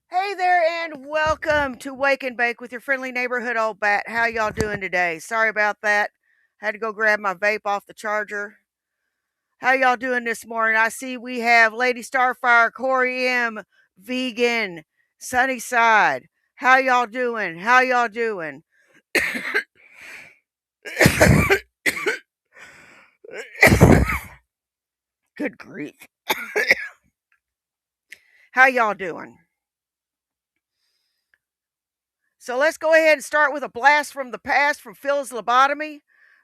Hey there, and welcome to Wake and Bake with your friendly neighborhood old bat. How y'all doing today? Sorry about that. Had to go grab my vape off the charger. How y'all doing this morning? I see we have Lady Starfire, Corey M, Vegan, Sunnyside. How y'all doing? How y'all doing? Good grief. How y'all doing? So let's go ahead and start with a blast from the past from Phil's Lobotomy.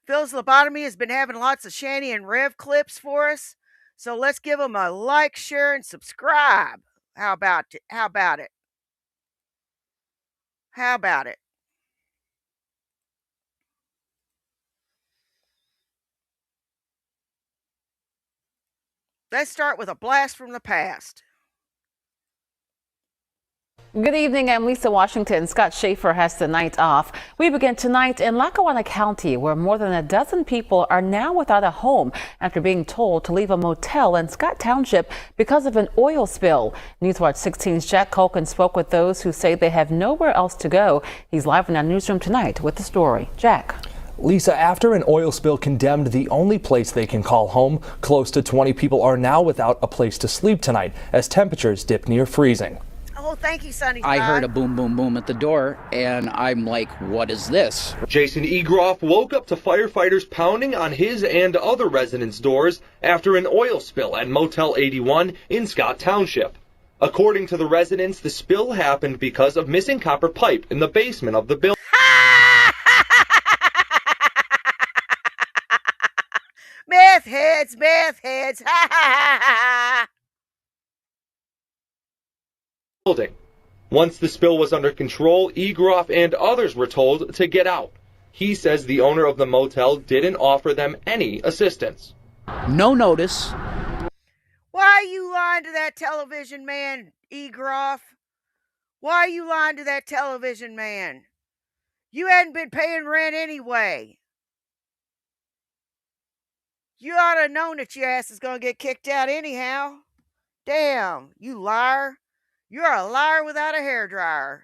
Phil's Lobotomy has been having lots of Shanny and Rev clips for us. So let's give them a like, share, and subscribe. How about it? How about it? How about it? Let's start with a blast from the past. Good evening, I'm Lisa Washington. Scott Schaefer has the night off. We begin tonight in Lackawanna County, where more than a dozen people are now without a home after being told to leave a motel in Scott Township because of an oil spill. Newswatch 16's Jack Culkin spoke with those who say they have nowhere else to go. He's live in our newsroom tonight with the story. Jack. Lisa, after an oil spill condemned the only place they can call home, close to 20 people are now without a place to sleep tonight as temperatures dip near freezing. Oh, thank you, Sonny. I heard a boom, boom, boom at the door, and I'm like, what is this? Jason Egroff woke up to firefighters pounding on his and other residents' doors after an oil spill at Motel 81 in Scott Township. According to the residents, the spill happened because of missing copper pipe in the basement of the building. Meth heads, meth heads. Ha ha ha ha. Once the spill was under control, Egroff and others were told to get out. He says the owner of the motel didn't offer them any assistance. No notice. Why are you lying to that television man, Egroff? Why are you lying to that television man? You hadn't been paying rent anyway. You ought to have known that your ass is going to get kicked out anyhow. Damn, you liar. You're a liar without a hairdryer.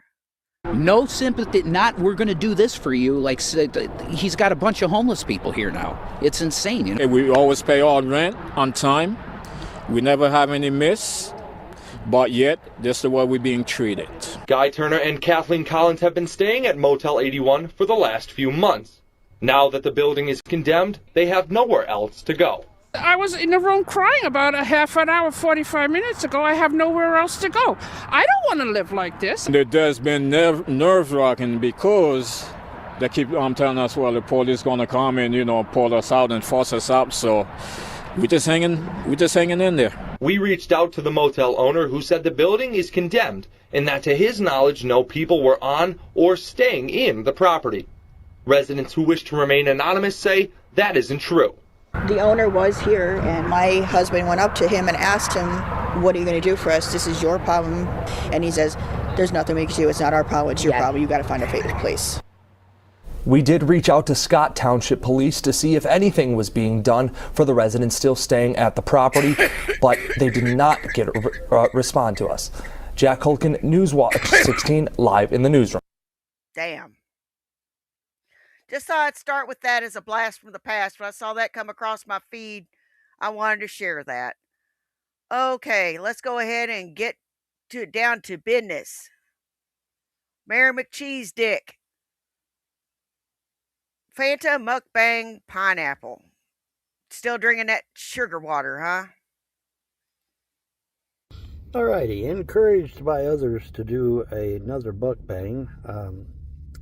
No sympathy. Not, we're going to do this for you. Like, he's got a bunch of homeless people here now. It's insane. You know? We always pay our rent on time. We never have any miss. But yet, this is the way we're being treated. Guy Turner and Kathleen Collins have been staying at Motel 81 for the last few months. Now that the building is condemned, they have nowhere else to go. I was in the room crying about a half an hour, 45 minutes ago. I have nowhere else to go. I don't want to live like this. It has been nerve-wracking because they keep telling us, well, the police going to come and, pull us out and force us out. So we're just hanging in there. We reached out to the motel owner who said the building is condemned and that to his knowledge, no people were on or staying in the property. Residents who wish to remain anonymous say that isn't true. The owner was here, and my husband went up to him and asked him, what are you going to do for us? This is your problem. And he says, there's nothing we can do. It's not our problem. It's your problem. You got to find a place. We did reach out to Scott Township Police to see if anything was being done for the residents still staying at the property, but they did not respond to us. Jack Culkin, Newswatch 16, live in the newsroom. Damn. Just thought I'd start with that as a blast from the past. When I saw that come across my feed, I wanted to share that. Okay, let's go ahead and get down to business. Mayor McCheese Dick. Fanta Mukbang Pineapple. Still drinking that sugar water, huh? Alrighty, encouraged by others to do another mukbang,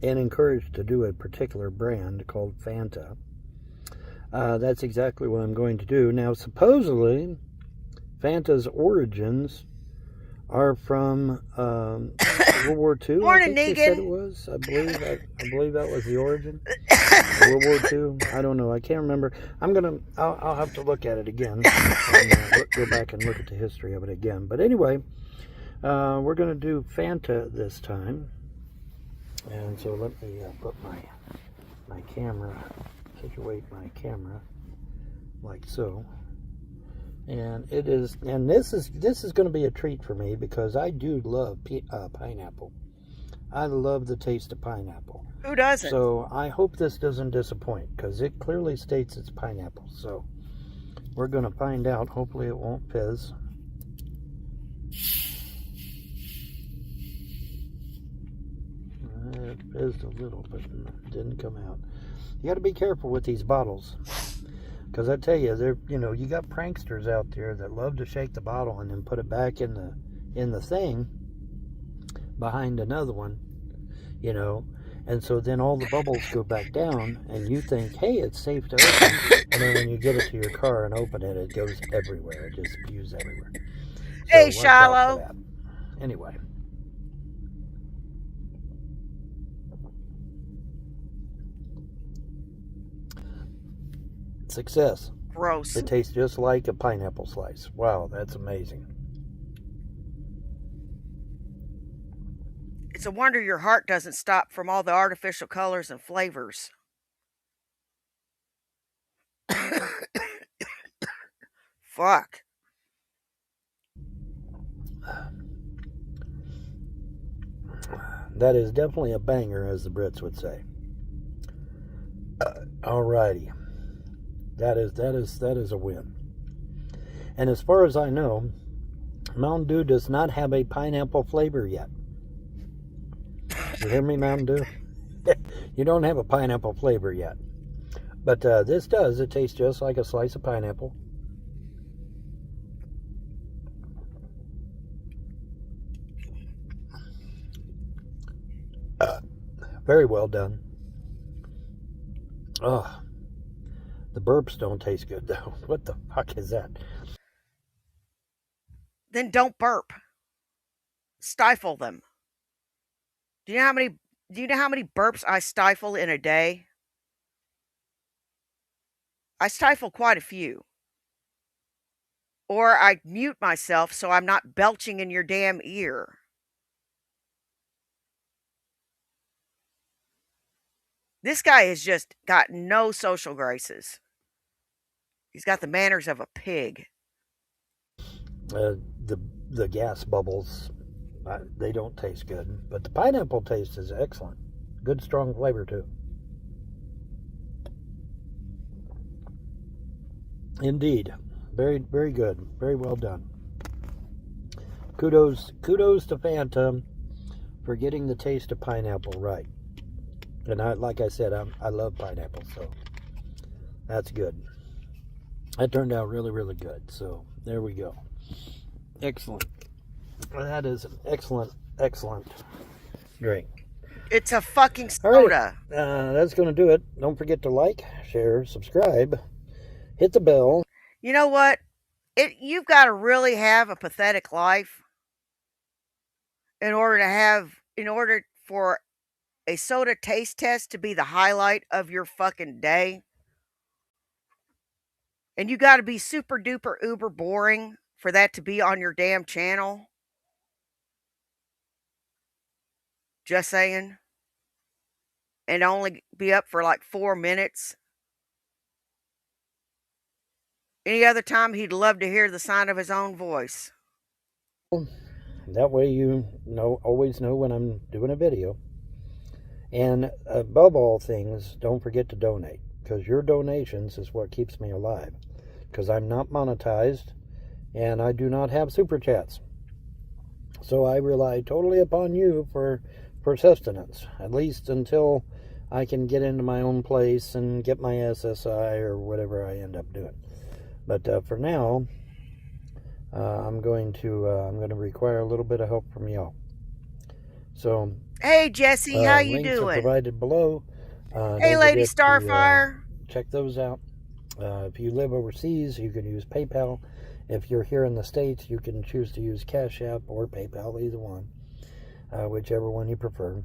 and encouraged to do a particular brand called Fanta. That's exactly what I'm going to do. Now, supposedly, Fanta's origins are from World War II. Morning, I think they said it was. I believe that was the origin. World War II. I don't know. I can't remember. I'll have to look at it again. And, go back and look at the history of it again. But anyway, we're going to do Fanta this time. And so let me put my camera, situate my camera like so. And it is, and this is going to be a treat for me because I do love pineapple. I love the taste of pineapple. Who doesn't? So I hope this doesn't disappoint because it clearly states it's pineapple. So we're going to find out. Hopefully it won't fizz. It fizzed a little, but it didn't come out. You got to be careful with these bottles. Because I tell you, you got pranksters out there that love to shake the bottle and then put it back in the thing behind another one, and so then all the bubbles go back down, and you think, hey, it's safe to open, and then when you get it to your car and open it, it goes everywhere. It just spews everywhere. So Hey, watch out for Shiloh. that. Anyway. Success. Gross. It tastes just like a pineapple slice. Wow, that's amazing. It's a wonder your heart doesn't stop from all the artificial colors and flavors. Fuck. That is definitely a banger, as the Brits would say. Alrighty. That is a win. And as far as I know, Mountain Dew does not have a pineapple flavor yet. You hear me, Mountain Dew? You don't have a pineapple flavor yet. But this does. It tastes just like a slice of pineapple. Very well done. Oh, the burps don't taste good, though. What the fuck is that? Then don't burp. Stifle them. Do you know how many burps I stifle in a day? I stifle quite a few. Or I mute myself so I'm not belching in your damn ear. This guy has just got no social graces. He's got the manners of a pig. The gas bubbles, they don't taste good, but the pineapple taste is excellent. Good strong flavor too. Indeed, very very good, very well done. Kudos to Fanta for getting the taste of pineapple right. And like I said, I love pineapple, so that's good. That turned out really really good. So there we go. Excellent. That is an excellent drink. It's a fucking All right, soda. that's going to do it. Don't forget to like, share, subscribe, hit the bell. You know what? You've got to really have a pathetic life in order for a soda taste test to be the highlight of your fucking day. And you got to be super duper uber boring for that to be on your damn channel. Just saying. And only be up for like 4 minutes. Any other time he'd love to hear the sound of his own voice. That way you always know when I'm doing a video. And above all things, don't forget to donate, because your donations is what keeps me alive. Because I'm not monetized and I do not have super chats. So I rely totally upon you for sustenance, at least until I can get into my own place and get my SSI or whatever I end up doing. But for now, I'm going to require a little bit of help from y'all. So, hey Jesse, how you links doing? are provided below. Hey Don't Lady forget to, Starfire. check those out. If you live overseas, you can use PayPal. If you're here in the States, you can choose to use Cash App or PayPal, either one, whichever one you prefer.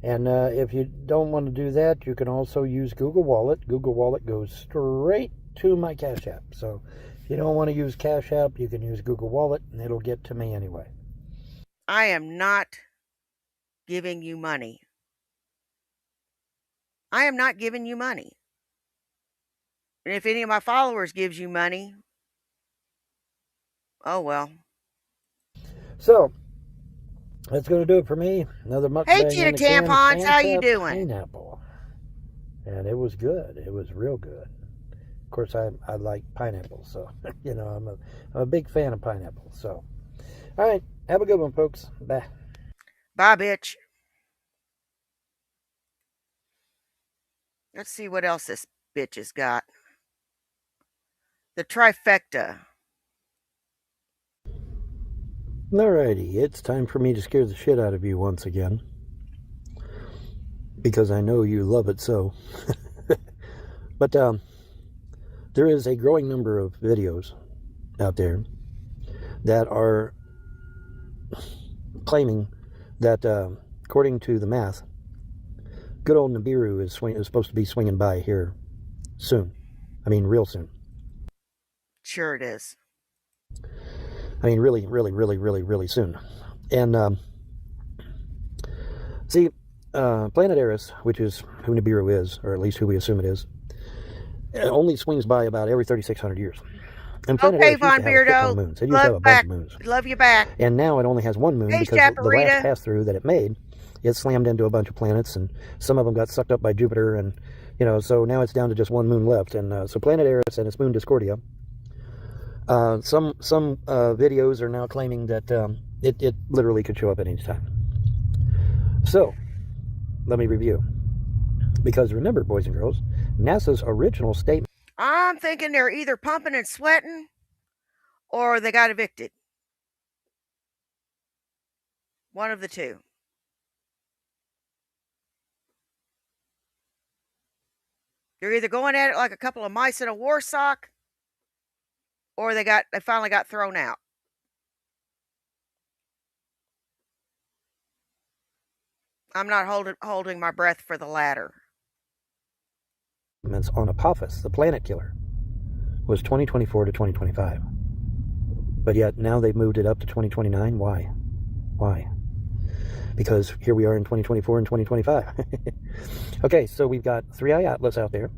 And if you don't want to do that, you can also use Google Wallet. Google Wallet goes straight to my Cash App. So if you don't want to use Cash App, you can use Google Wallet, and it'll get to me anyway. I am not giving you money. I am not giving you money. And if any of my followers gives you money, Oh, well. So, that's going to do it for me. Another Hey, mukbang Tina in the can. Tampons, how you Fanta doing? pineapple. And it was good. It was real good. Of course, I like pineapple, so, I'm a big fan of pineapple. So, all right. Have a good one, folks. Bye. Bye, bitch. Let's see what else this bitch has got. The trifecta. Alrighty, it's time for me to scare the shit out of you once again. Because I know you love it so. But there is a growing number of videos out there that are claiming that, according to the math, good old Nibiru is supposed to be swinging by here soon. I mean, real soon. Sure it is. I mean, really, really, really, really, really soon. And, see, Planet Eris, which is who Nibiru is, or at least who we assume it is, only swings by about every 3,600 years. And Planet Okay, Eris used Von to have a shit ton Beardo. of moons. It used to have a Love bunch back. of moons. Love you back. And now it only has one moon Hey, because the Chaparita. last pass-through that it made, it slammed into a bunch of planets, and some of them got sucked up by Jupiter, and, so now it's down to just one moon left. And so Planet Eris and its moon Discordia, some videos are now claiming that it literally could show up at any time. So, let me review. Because remember, boys and girls, NASA's original statement... I'm thinking they're either pumping and sweating or they got evicted. One of the two. They're either going at it like a couple of mice in a war sock or they finally got thrown out. I'm not holding my breath for the latter. On Apophis, the planet killer, was 2024 to 2025. But yet now they've moved it up to 2029. Why? Why? Because here we are in 2024 and 2025. Okay, so we've got 3i Atlas out there.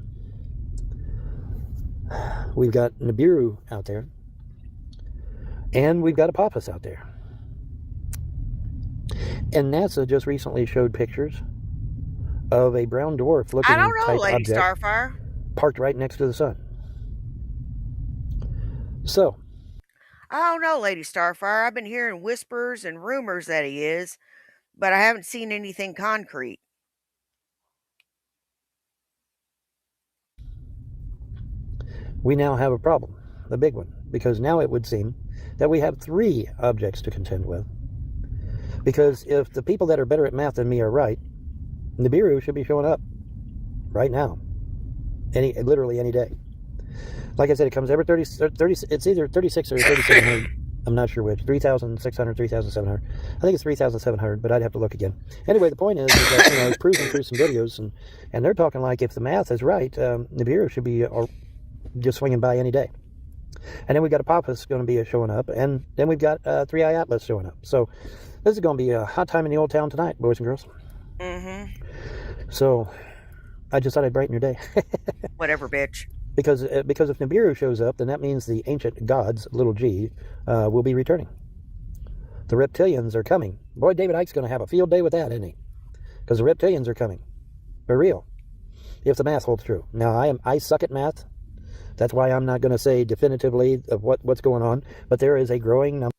We've got Nibiru out there. And we've got Apophis out there. And NASA just recently showed pictures of a brown dwarf looking I don't know, type Lady object Starfire. parked right next to the sun. So, I don't know, Lady Starfire. I've been hearing whispers and rumors that he is, but I haven't seen anything concrete. we now have a problem, a big one, because now it would seem that we have 3 objects to contend with. Because if the people that are better at math than me are right, Nibiru should be showing up right now, literally any day. Like I said, it comes every 30, it's either 36 or 3700. I'm not sure which. 3,600, 3,700. I think it's 3,700, but I'd have to look again. Anyway, the point is that it's cruising through some videos, and they're talking like if the math is right, Nibiru should be just swinging by any day. And then we've got Apophis going to be showing up, and then we've got 3i Atlas showing up. So this is going to be a hot time in the old town tonight, boys and girls. Mm-hmm. So I just thought I'd brighten your day. Whatever, bitch. Because if Nibiru shows up, then that means the ancient gods, little g, will be returning. The reptilians are coming. Boy, David Icke's going to have a field day with that, isn't he? Because the reptilians are coming. For real. If the math holds true. Now, I suck at math. That's why I'm not going to say definitively of what's going on. But there is a growing number.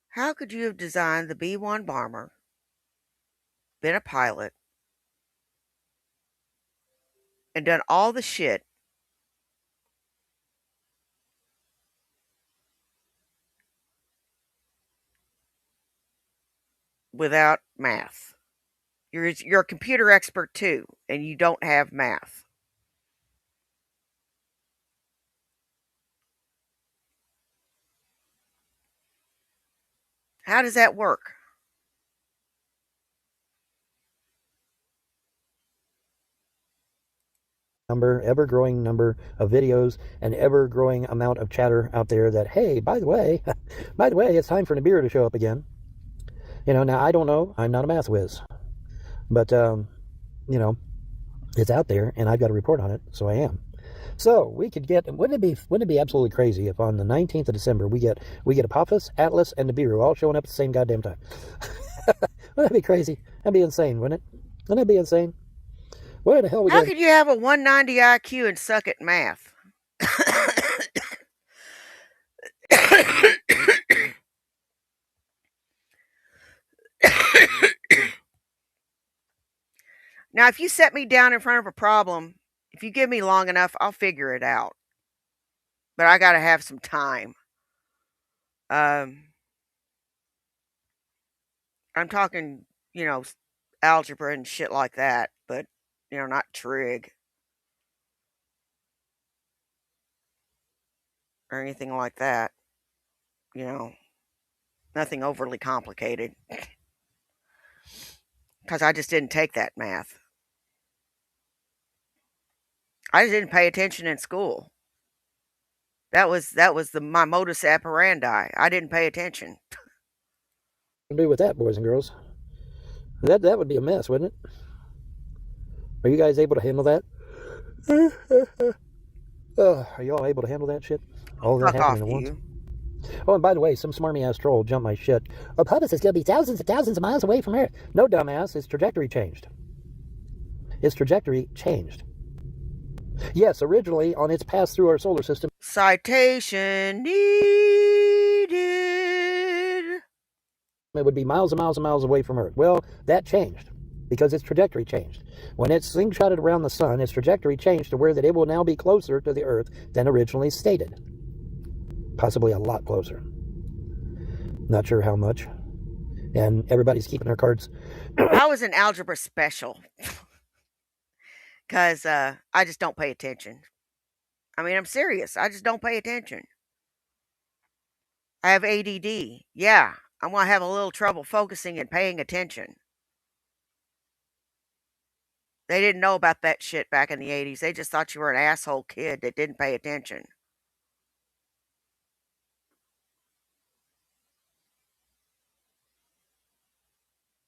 How could you have designed the B-1 bomber, been a pilot, and done all the shit without math? You're a computer expert too, and you don't have math. How does that work? Ever-growing number of videos, and ever-growing amount of chatter out there that, hey, by the way, it's time for Nibiru to show up again. Now I don't know. I'm not a math whiz. But, it's out there, and I've got to report on it, so I am. So we could get. Wouldn't it be absolutely crazy if on the 19th of December we get Apophis, Atlas, and Nibiru all showing up at the same goddamn time? Wouldn't that be crazy? That'd be insane, wouldn't it? Wouldn't that be insane? Where the hell we How going? could you have a 190 IQ and suck at math? Now, if you set me down in front of a problem, if you give me long enough, I'll figure it out. But I got to have some time. I'm talking, algebra and shit like that, but, not trig or anything like that. Nothing overly complicated. Because I just didn't take that math. I just didn't pay attention in school. That was my modus operandi. I didn't pay attention. Do with that, boys and girls? That would be a mess, wouldn't it? Are you guys able to handle that? Are you all able to handle that shit? All that happening at once? Oh, and by the way, some smarmy ass troll jumped my shit. Apophis is going to be thousands and thousands of miles away from Earth. No, dumbass, its trajectory changed. Its trajectory changed. Yes, originally on its path through our solar system. Citation needed. It would be miles and miles and miles away from Earth. Well, that changed because its trajectory changed. When it slingshotted around the sun, its trajectory changed to where that it will now be closer to the Earth than originally stated. Possibly a lot closer. Not sure how much. And everybody's keeping their cards. I was an algebra special. Because I just don't pay attention. I mean, I'm serious. I just don't pay attention. I have ADD. Yeah, I'm going to have a little trouble focusing and paying attention. They didn't know about that shit back in the 80s. They just thought you were an asshole kid that didn't pay attention.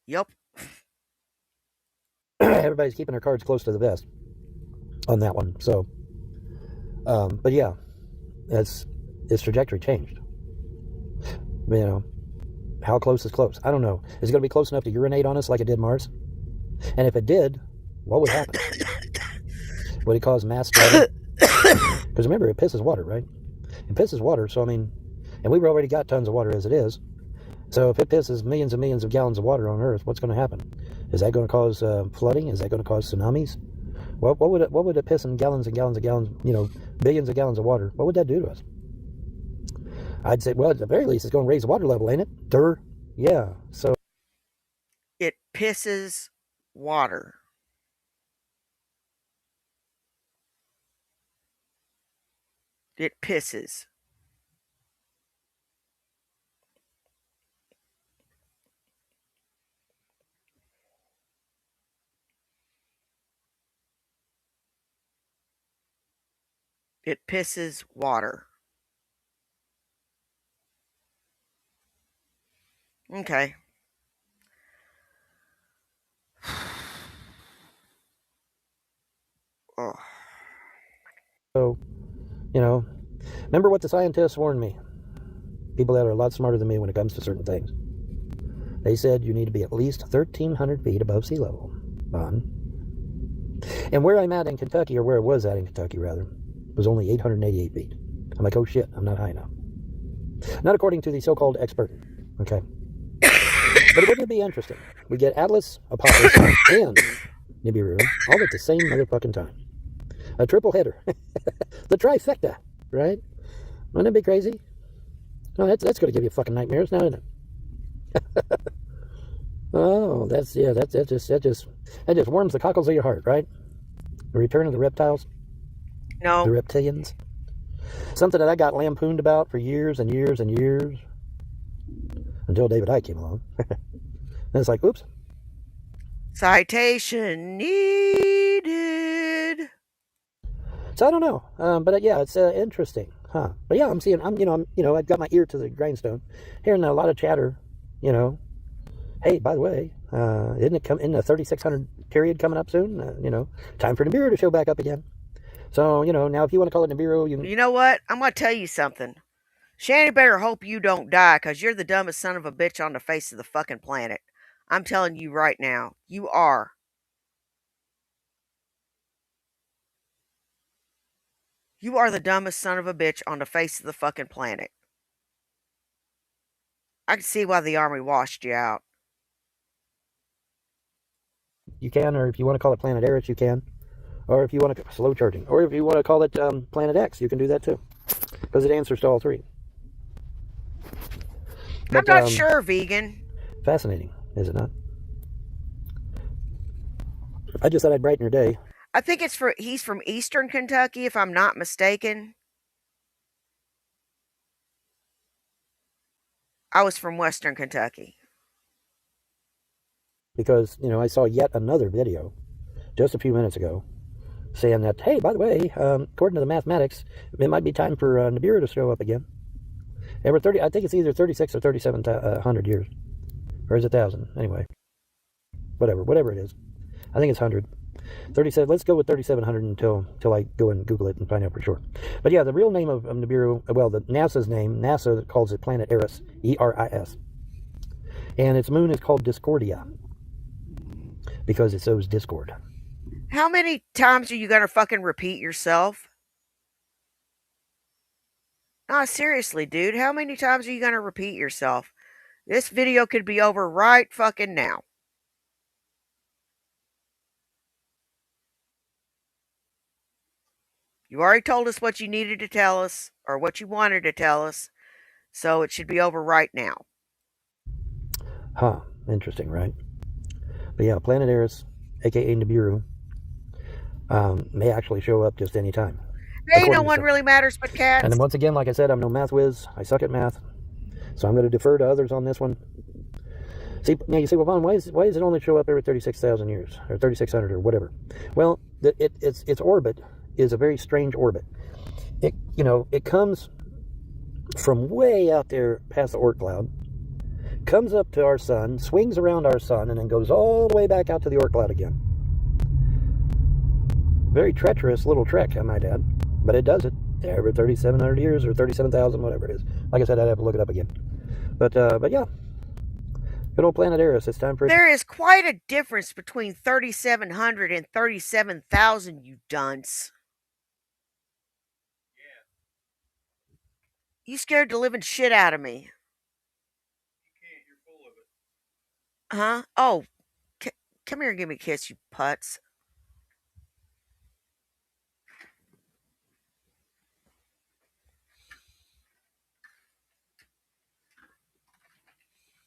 Yep. Everybody's keeping their cards close to the vest on that one. So, but yeah, its trajectory changed. How close is close? I don't know. Is it going to be close enough to urinate on us like it did Mars? And if it did, what would happen? Would it cause mass spreading? Because remember, it pisses water, right? It pisses water, so and we've already got tons of water as it is. So if it pisses millions and millions of gallons of water on Earth, what's going to happen? Is that going to cause flooding? Is that going to cause tsunamis? What would it piss in gallons and gallons and gallons, billions of gallons of water? What would that do to us? I'd say, well, at the very least, it's going to raise the water level, ain't it? Yeah. So it pisses water. It pisses. It pisses water. Okay. Oh. So, remember what the scientists warned me. People that are a lot smarter than me when it comes to certain things. They said you need to be at least 1,300 feet above sea level. And where I'm at in Kentucky, or where I was at in Kentucky, rather, was only 888 feet. I'm like, oh shit, I'm not high enough. Not according to the so-called expert. Okay. But wouldn't it be interesting? We get Atlas, Apophis, and Nibiru all at the same motherfucking time. A triple header. The trifecta, right? Wouldn't it be crazy? No, that's going to give you fucking nightmares now, isn't it? Oh, that just warms the cockles of your heart, right? The return of the reptiles. No. The reptilians. Something that I got lampooned about for years and years and years. Until David Icke came along. And it's like, oops. Citation needed. So I don't know. But yeah, it's interesting. Huh. But yeah, I've got my ear to the grindstone. Hearing a lot of chatter, Hey, by the way, isn't the 3600 period coming up soon? Time for Nibiru to show back up again. So, now if you want to call it Nibiru, You know what? I'm going to tell you something. Shanny better hope you don't die, because you're the dumbest son of a bitch on the face of the fucking planet. I'm telling you right now. You are. You are the dumbest son of a bitch on the face of the fucking planet. I can see why the Army washed you out. you can, or if you want to call it Planet Eris, you can. Or if you want to, slow charging. Or if you want to call it Planet X, you can do that too. Because it answers to all three. But, I'm not sure, vegan. Fascinating, is it not? I just thought I'd brighten your day. I think he's from Eastern Kentucky, if I'm not mistaken. I was from Western Kentucky. Because, I saw yet another video just a few minutes ago saying that, hey, by the way, according to the mathematics, it might be time for Nibiru to show up again. Every 30, I think it's either 36 or 3,700 years. Or is it 1,000? Anyway. Whatever it is. I think it's 100. 37. Let's go with 3,700 until I go and Google it and find out for sure. But yeah, the real name of Nibiru, well, NASA's name, NASA calls it Planet Eris, E-R-I-S. And its moon is called Discordia because it sows discord. How many times are you going to fucking repeat yourself? No, seriously, dude. How many times are you going to repeat yourself? This video could be over right fucking now. You already told us what you needed to tell us, or what you wanted to tell us, so it should be over right now. Huh. Interesting, right? But yeah, Planet Eris, aka Nibiru, may actually show up just any time. Hey, no one really matters but cats. And then once again, like I said, I'm no math whiz. I suck at math. So I'm going to defer to others on this one. See, now you say, well, Vaughn, why does it only show up every 36,000 years? Or 3,600 or whatever? Well, its orbit is a very strange orbit. It comes from way out there past the Oort cloud, comes up to our sun, swings around our sun, and then goes all the way back out to the Oort cloud again. Very treacherous little trek, I might add. But it does it every 3,700 years or 37,000, whatever it is. Like I said, I'd have to look it up again. But yeah. Good old Planet Eris. It's time for it. There is quite a difference between 3,700 and 37,000, you dunce. You scared the living shit out of me. You're full of it. Huh? Oh, come here and give me a kiss, you putz.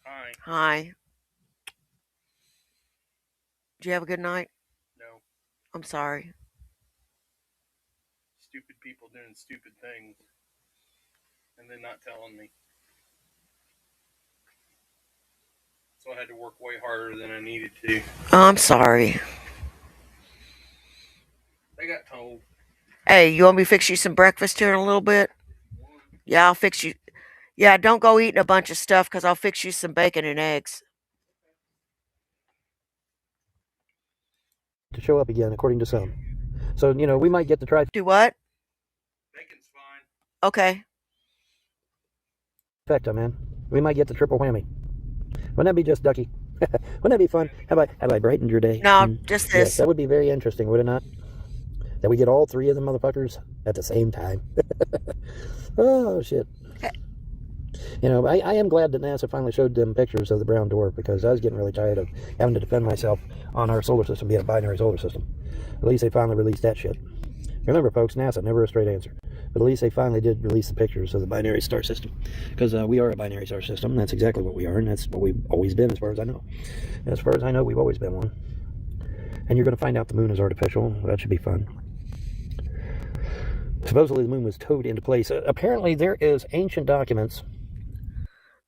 Hi. Hi. Did you have a good night? No. I'm sorry. Stupid people doing stupid things. And then not telling me. So I had to work way harder than I needed to. I'm sorry. They got told. Hey, you want me to fix you some breakfast here in a little bit? Yeah, I'll fix you. Yeah, don't go eating a bunch of stuff, because I'll fix you some bacon and eggs. To show up again, according to some. So, we might get to try. Do what? Bacon's fine. Okay. Perfecto, man. We might get the triple whammy. Wouldn't that be just ducky? Wouldn't that be fun? Have I brightened your day? No, just this. Yes, that would be very interesting, would it not? That we get all three of them motherfuckers at the same time. Oh, shit. I am glad that NASA finally showed them pictures of the brown dwarf, because I was getting really tired of having to defend myself on our solar system being a binary solar system. At least they finally released that shit. Remember, folks, NASA, never a straight answer. But at least they finally did release the pictures of the binary star system. Because we are a binary star system. That's exactly what we are, and that's what we've always been, as far as I know. And as far as I know, we've always been one. And you're going to find out the moon is artificial. That should be fun. Supposedly the moon was towed into place. Apparently there is ancient documents.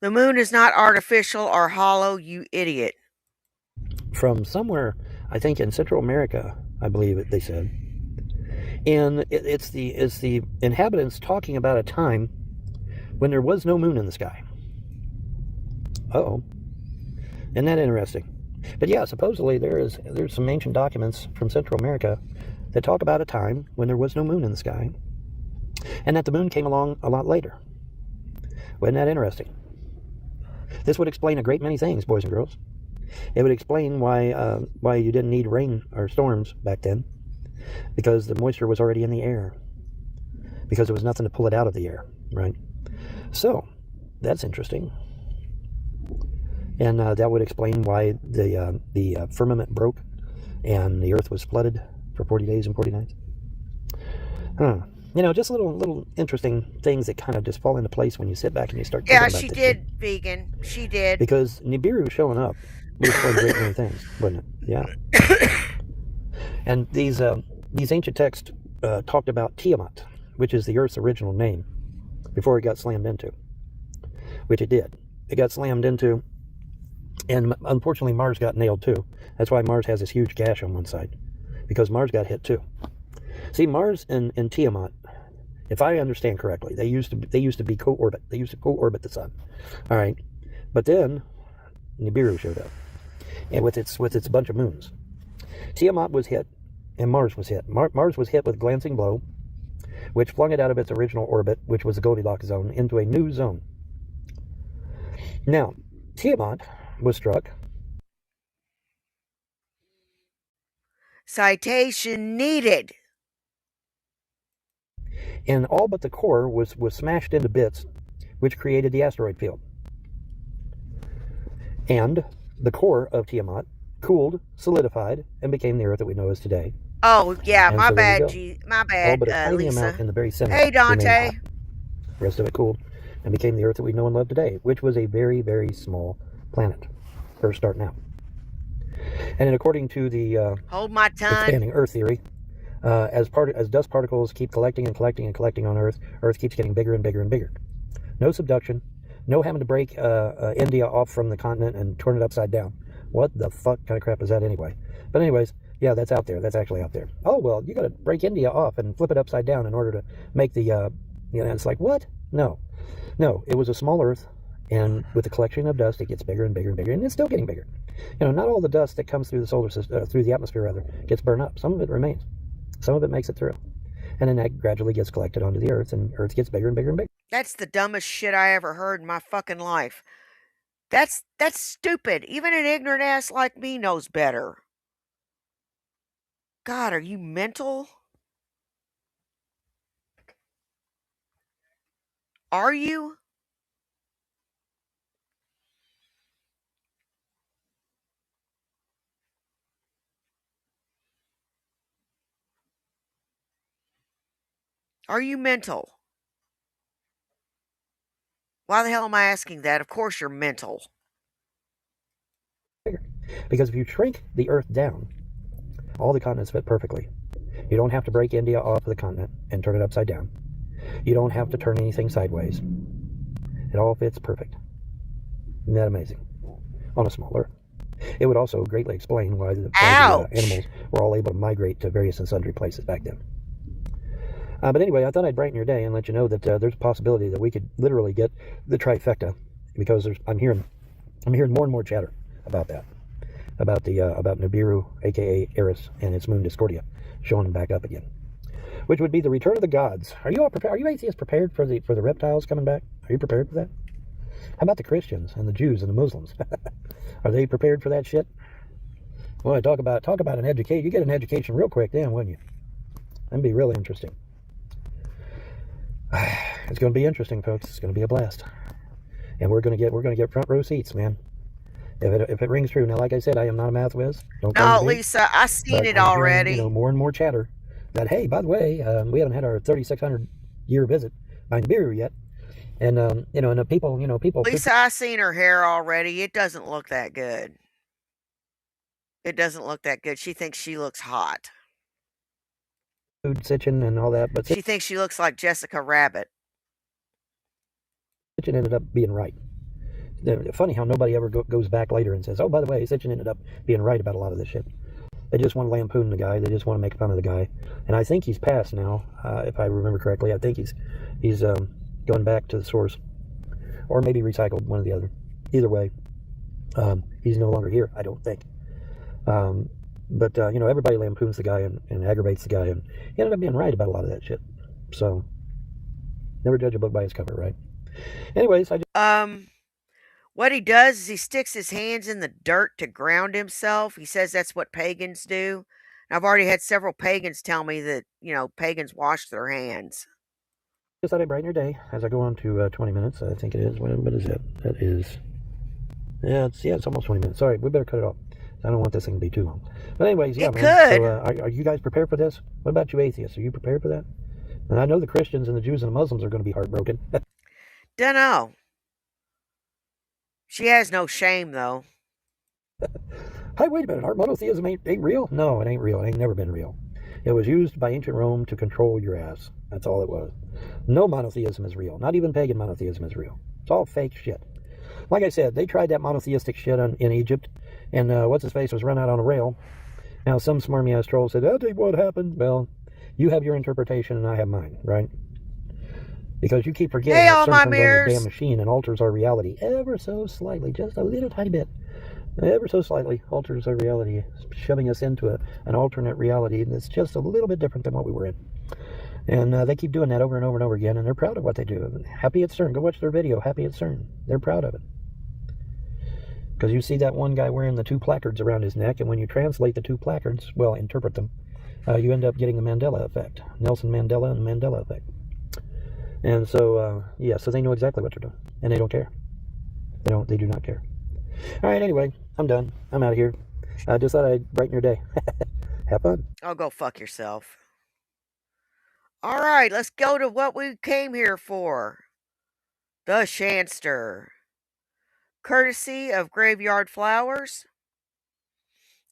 The moon is not artificial or hollow, you idiot. From somewhere, I think in Central America, I believe they said. And it's the inhabitants talking about a time when there was no moon in the sky. Uh-oh. Isn't that interesting? But yeah, supposedly there's some ancient documents from Central America that talk about a time when there was no moon in the sky, and that the moon came along a lot later. Wasn't that interesting? This would explain a great many things, boys and girls. It would explain why you didn't need rain or storms back then, because the moisture was already in the air, because there was nothing to pull it out of the air, right? So, that's interesting. And that would explain why the firmament broke and the earth was flooded for 40 days and 40 nights. Just little interesting things that kind of just fall into place when you sit back and you start thinking about this. Yeah, she did, vegan. She did. Because Nibiru showing up would explain a great many things, wouldn't it? Yeah. And these ancient texts talked about Tiamat, which is the Earth's original name, before it got slammed into, which it did. It got slammed into, and unfortunately Mars got nailed too. That's why Mars has this huge gash on one side, because Mars got hit too. See, Mars and Tiamat, if I understand correctly, they used to be co-orbit. They used to co-orbit the sun. All right, but then Nibiru showed up, and with its bunch of moons. Tiamat was hit, and Mars was hit. Mars was hit with a glancing blow, which flung it out of its original orbit, which was the Goldilocks zone, into a new zone. Now, Tiamat was struck. Citation needed. And all but the core was smashed into bits, which created the asteroid field. And the core of Tiamat cooled, solidified, and became the Earth that we know as today. Oh, yeah, And my so there you bad, go. my All bad, but a tiny Lisa. amount in the very center. Hey, remained Dante. hot. The rest of it cooled and became the Earth that we know and love today, which was a very, very small planet, first starting out. And then according to the Hold my tongue. expanding Earth theory, as dust particles keep collecting and collecting and collecting on Earth, Earth keeps getting bigger and bigger and bigger. No subduction, no having to break India off from the continent and turn it upside down. What the fuck kind of crap is that anyway? But anyways, yeah, that's out there. That's actually out there. Oh, well, you got to break India off and flip it upside down in order to make the, it's like, what? No, it was a small Earth, and with the collection of dust, it gets bigger and bigger and bigger, and it's still getting bigger. Not all the dust that comes through the solar system, through the atmosphere rather, gets burned up. Some of it remains. Some of it makes it through. And then that gradually gets collected onto the Earth, and Earth gets bigger and bigger and bigger. That's the dumbest shit I ever heard in my fucking life. That's stupid. Even an ignorant ass like me knows better. God, are you mental? Are you? Are you mental? Why the hell am I asking that? Of course you're mental. Because if you shrink the Earth down, all the continents fit perfectly. You don't have to break India off of the continent and turn it upside down. You don't have to turn anything sideways. It all fits perfect. Isn't that amazing? On a small Earth. It would also greatly explain why the animals were all able to migrate to various and sundry places back then. But anyway, I thought I'd brighten your day and let you know that there's a possibility that we could literally get the trifecta, because I'm hearing more and more chatter about that, about Nibiru, aka Eris, and its moon Discordia, showing back up again, which would be the return of the gods. Are you all prepared? Are you atheists prepared for the reptiles coming back? Are you prepared for that? How about the Christians and the Jews and the Muslims? Are they prepared for that shit? Well, talk about an education. You get an education real quick then, wouldn't you? That'd be really interesting. It's going to be interesting, folks. It's going to be a blast, and we're going to get front row seats, man. If it rings true. Now, like I said, I am not a math whiz. Don't come No, to me, Lisa, I seen but it I'm already. hearing, more and more chatter that, hey, by the way, we haven't had our 3,600 year visit by Nibiru yet, and and the people, Lisa, I seen her hair already. It doesn't look that good. It doesn't look that good. She thinks she looks hot. food Sitchin and all that, but She thinks she looks like Jessica Rabbit. Sitchin ended up being right. Funny how nobody ever goes back later and says, oh, by the way, Sitchin ended up being right about a lot of this shit. They just want to lampoon the guy. They just want to make fun of the guy. And I think he's passed now, if I remember correctly. I think he's going back to the source, or maybe recycled, one or the other. Either way, he's no longer here, I don't think. But, everybody lampoons the guy and aggravates the guy, and he ended up being right about a lot of that shit. So, never judge a book by its cover, right? Anyways, What he does is he sticks his hands in the dirt to ground himself. He says that's what pagans do. And I've already had several pagans tell me that, pagans wash their hands. just thought I'd brighten your day as I go on to 20 minutes. I think it is. What is it? That is... it's almost 20 minutes. Sorry, we better cut it off. I don't want this thing to be too long. But anyways, yeah, It man. could. So, are you guys prepared for this? What about you atheists? Are you prepared for that? And I know the Christians and the Jews and the Muslims are going to be heartbroken. Dunno. She has no shame, though. Hey, wait a minute. Our monotheism ain't real? No, it ain't real. It ain't never been real. It was used by ancient Rome to control your ass. That's all it was. No monotheism is real. Not even pagan monotheism is real. It's all fake shit. Like I said, they tried that monotheistic shit in Egypt, and what's-his-face was run out on a rail. Now, some smarmy-ass troll said, that ain't what happened. Well, you have your interpretation, and I have mine, right? Because you keep forgetting Hey, that all sun my comes on your mirrors. damn machine and alters our reality ever so slightly, just a little tiny bit. Ever so slightly alters our reality, shoving us into an alternate reality that's just a little bit different than what we were in. And they keep doing that over and over and over again, and they're proud of what they do. Happy at CERN. Go watch their video, Happy at CERN. They're proud of it. Because you see that one guy wearing the two placards around his neck, and when you translate the two placards, well, interpret them, you end up getting the Mandela effect. Nelson Mandela and the Mandela effect. And so, so they know exactly what they're doing, and they don't care. They do not care. All right, anyway, I'm done. I'm out of here. I just thought I'd brighten your day. Have fun. I'll go fuck yourself. All right, let's go to what we came here for. The Shanster. Courtesy of Graveyard Flowers.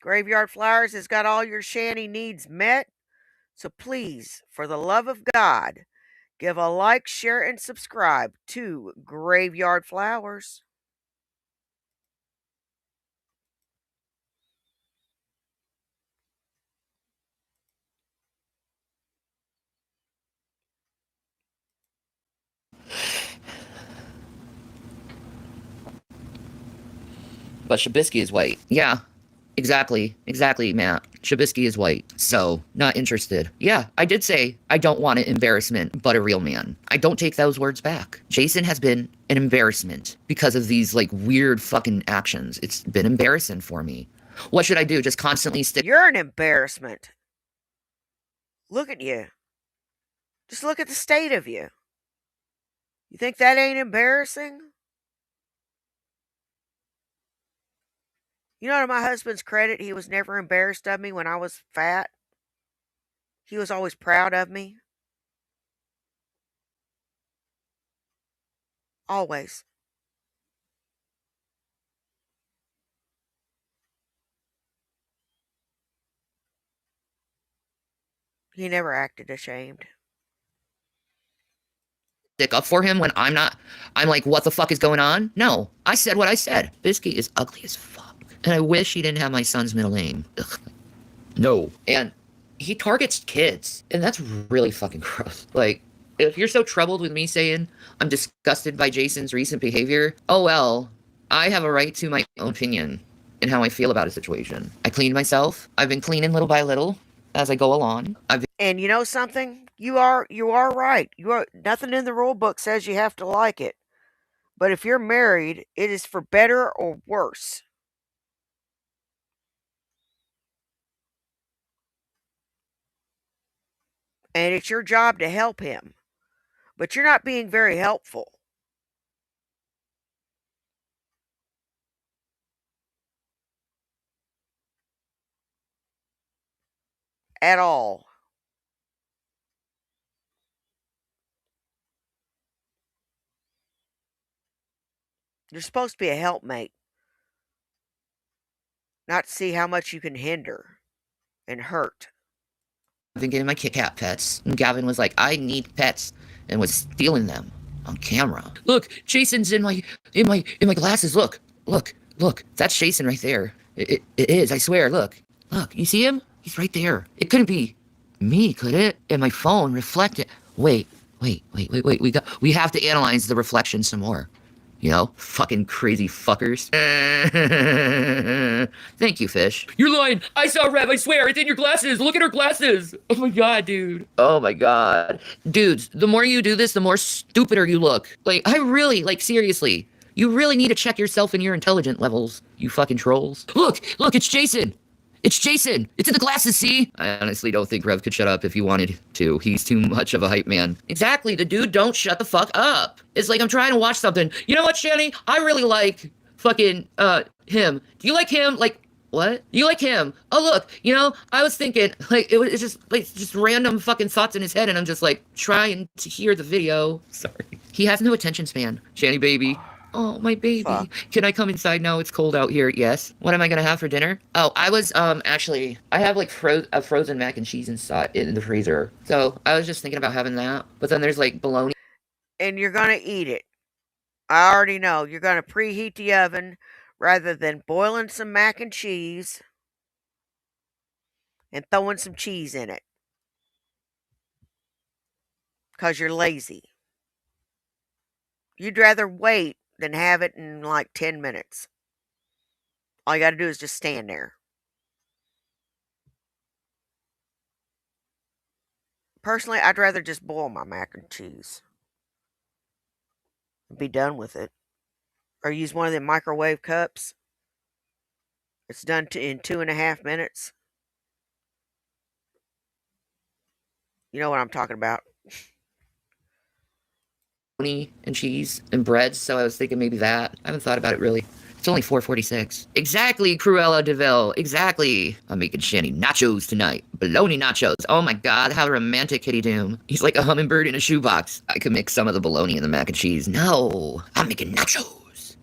Graveyard Flowers has got all your shanty needs met. So please, for the love of God, give a like, share, and subscribe to Graveyard Flowers. But Shabisky is white. Yeah, exactly, Matt. Shabisky is white, so not interested. Yeah, I did say I don't want an embarrassment, but a real man. I don't take those words back. Jason has been an embarrassment because of these, weird fucking actions. It's been embarrassing for me. What should I do? Just constantly stick... You're an embarrassment. Look at you. Just look at the state of you. You think that ain't embarrassing? You know, to my husband's credit, he was never embarrassed of me when I was fat. He was always proud of me. Always. He never acted ashamed. Stick up for him when I'm like, what the fuck is going on? No, I said what I said. Bisky is ugly as fuck. And I wish he didn't have my son's middle name. Ugh. No. And he targets kids. And that's really fucking gross. If you're so troubled with me saying I'm disgusted by Jason's recent behavior, oh well, I have a right to my own opinion and how I feel about a situation. I cleaned myself. I've been cleaning little by little as I go along. And you know something? You are right. Nothing in the rule book says you have to like it. But if you're married, it is for better or worse. And it's your job to help him. But you're not being very helpful. At all. You're supposed to be a helpmate. Not to see how much you can hinder and hurt. I've been getting my Kit Kat pets. And Gavin was like, I need pets, and was stealing them on camera. Look, Jason's in my glasses. Look. That's Jason right there. It is, I swear. Look, you see him? He's right there. It couldn't be me, could it? And my phone reflected. Wait. We have to analyze the reflection some more. You know, fucking crazy fuckers. Thank you, Fish. You're lying. I saw Rev. I swear. It's in your glasses. Look at her glasses. Oh my god, dude. Oh my god. Dudes, the more you do this, the more stupider you look. Like, I really, like, seriously. You really need to check yourself and your intelligence levels, you fucking trolls. Look, it's Jason. It's Jason. It's in the glasses, see? I honestly don't think Rev could shut up if he wanted to. He's too much of a hype man. Exactly, the dude don't shut the fuck up. It's like I'm trying to watch something. You know what, Shanny? I really like fucking, him. Do you like him? Like, what? You like him? Oh, look, you know, I was thinking, like, it's just random fucking thoughts in his head, and I'm just, like, trying to hear the video. Sorry. He has no attention span. Shanny baby. Oh, my baby. Fuck. Can I come inside now? It's cold out here. Yes. What am I gonna have for dinner? Oh, I was, actually, I have, like, a frozen mac and cheese inside in the freezer. So, I was just thinking about having that. But then there's, like, bologna. And you're going to eat it. I already know. You're going to preheat the oven rather than boiling some mac and cheese and throwing some cheese in it. Because you're lazy. You'd rather wait than have it in like 10 minutes. All you got to do is just stand there. Personally, I'd rather just boil my mac and cheese. And be done with it. Or use one of them microwave cups. It's done in 2.5 minutes. You know what I'm talking about. And cheese and bread, so I was thinking maybe that. I haven't thought about it really. It's only 4:46. Exactly, Cruella DeVille. Exactly. I'm making Shanny nachos tonight. Bologna nachos. Oh my god, how romantic, Kitty Doom. He's like a hummingbird in a shoebox. I could mix some of the bologna and the mac and cheese. No, I'm making nachos.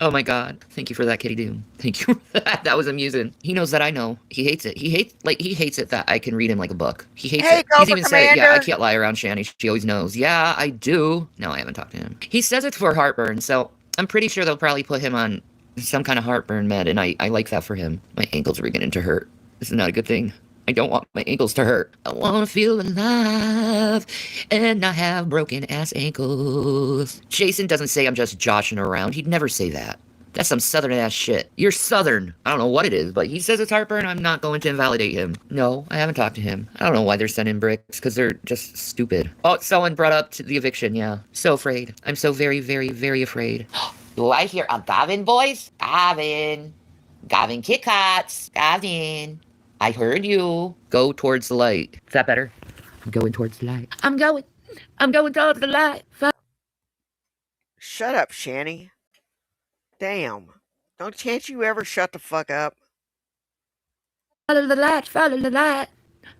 Oh my god. Thank you for that, Kitty Doom. Thank you for that. That was amusing. He knows that I know. He hates it. He hates it that I can read him like a book. He hates it. He's even said, yeah, I can't lie around Shanny. She always knows. Yeah, I do. No, I haven't talked to him. He says it's for heartburn, so I'm pretty sure they'll probably put him on some kind of heartburn med, and I like that for him. My ankles are beginning to hurt. This is not a good thing. I don't want my ankles to hurt. I want to feel alive and not have broken ass ankles. Jason doesn't say I'm just joshing around. He'd never say that. That's some southern ass shit. You're southern. I don't know what it is, but he says it's heartburn. I'm not going to invalidate him. No, I haven't talked to him. I don't know why they're sending bricks, because they're just stupid. Oh, someone brought up the eviction, yeah. So afraid. I'm so very, very, very afraid. Do I hear a Gavin voice? Gavin. Gavin Kit Kats. Gavin. I heard you. Go towards the light. Is that better? I'm going towards the light. I'm going towards the light. Shut up, Shanny. Damn. Can't you ever shut the fuck up? Follow the light, follow the light.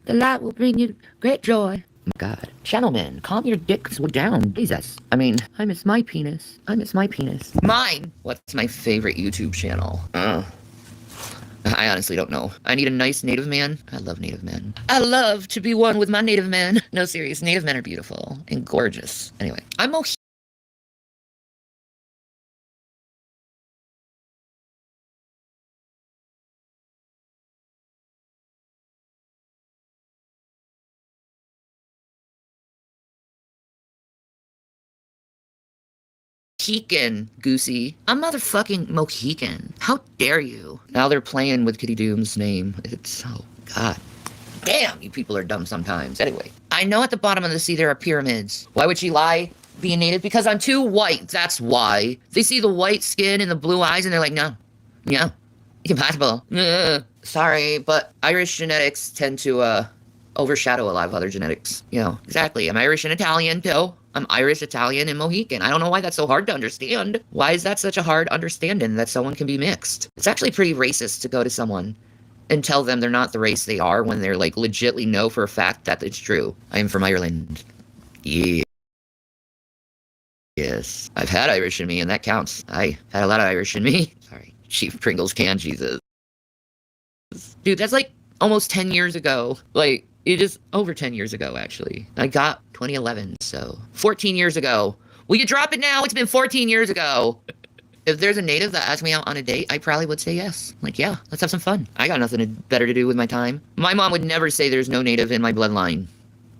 The light will bring you great joy. Oh my god. Gentlemen, calm your dicks down. Jesus. I mean, I miss my penis. I miss my penis. Mine! What's my favorite YouTube channel? I honestly don't know. I need a nice native man. I love native men. I love to be one with my native men. No, serious. Native men are beautiful and gorgeous. Anyway, I'm Mohican, Goosey. I'm motherfucking Mohican. How dare you? Now they're playing with Kitty Doom's name. It's, oh, God. Damn, you people are dumb sometimes. Anyway, I know at the bottom of the sea there are pyramids. Why would she lie? Being native? Because I'm too white. That's why. They see the white skin and the blue eyes and they're like, no. Yeah. Impossible. Sorry, but Irish genetics tend to, overshadow a lot of other genetics. You know, exactly. I'm Irish and Italian, too. I'm Irish, Italian, and Mohican. I don't know why that's so hard to understand. Why is that such a hard understanding that someone can be mixed? It's actually pretty racist to go to someone and tell them they're not the race they are when they're, like, legitly know for a fact that it's true. I am from Ireland. Yeah. Yes. I've had Irish in me, and that counts. I had a lot of Irish in me. Sorry. Chief Pringles can, Jesus. Dude, that's, like, almost 10 years ago. Like, it is over 10 years ago, actually. I got 2011, so 14 years ago. Will you drop it now? It's been 14 years ago. If there's a native that asked me out on a date, I probably would say yes. Like, yeah, let's have some fun. I got nothing better to do with my time. My mom would never say there's no native in my bloodline.